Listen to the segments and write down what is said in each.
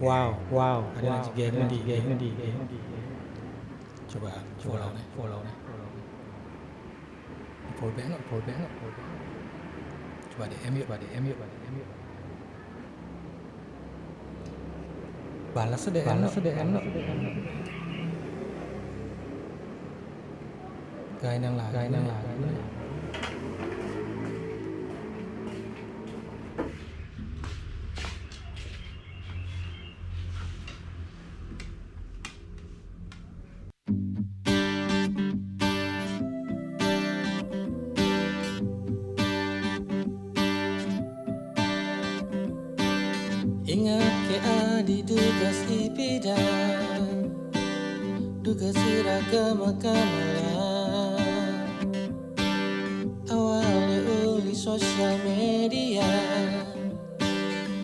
Wow, wow, ada nasi geng di. Coba follow nih. Follow back. Coba DM yuk. Balas DM. Gain yang lagi. Ingat ke adi dugas ipidan, dugas iraga makamalan. Awalnya uli sosial media,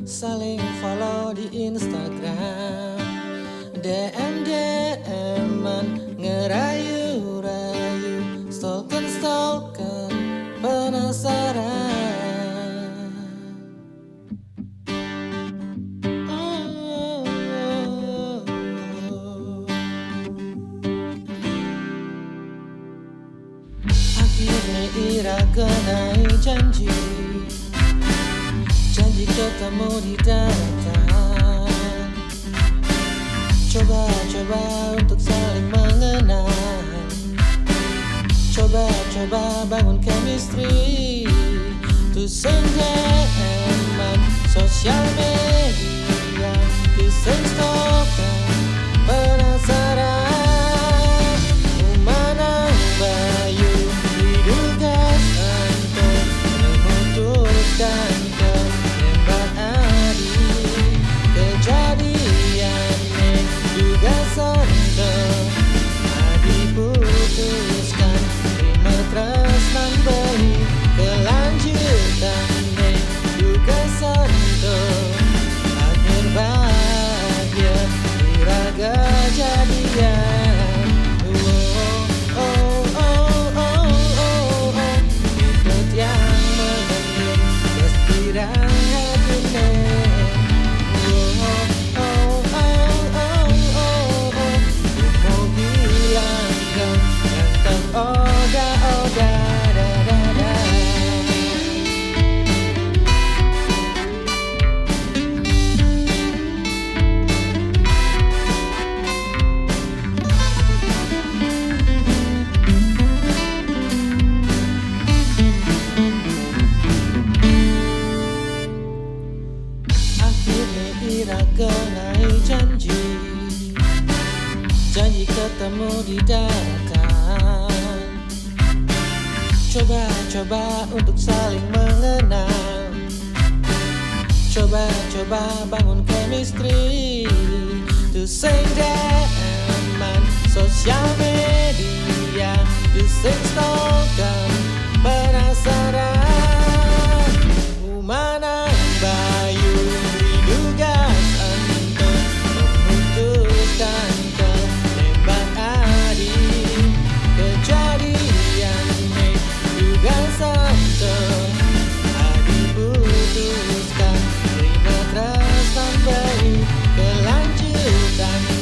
saling follow di Instagram, DM-an ngerayu-rayu, stalken penasaran. Akhirnya Ira kenai janji ketemu di daratan. Coba untuk saling mengenal, coba bangun chemistry. To sendirian sosial media, to stalker penasaran. Mana bayu diduga untuk memutuskan tembak adi. Kejadiannya juga sentuh adi putuskan terima tresnan beli. Kelanjutannya juga sentuh akhir bahagia iraga jadian. Ikut yang menenun kestirang hatinya. Mau hilangkan yang teroda-oda. Akhirnya Ira kenai janji ketemu di daratan. Coba untuk saling mengenal, coba bangun chemistry. To sendirian sosial media, to stalker penasaran. Mana bayu diduga untuk memutuskan tembak adi. Kejadiannya juga sentuh adi putuskan terima tresnan bayi. Kelanjutan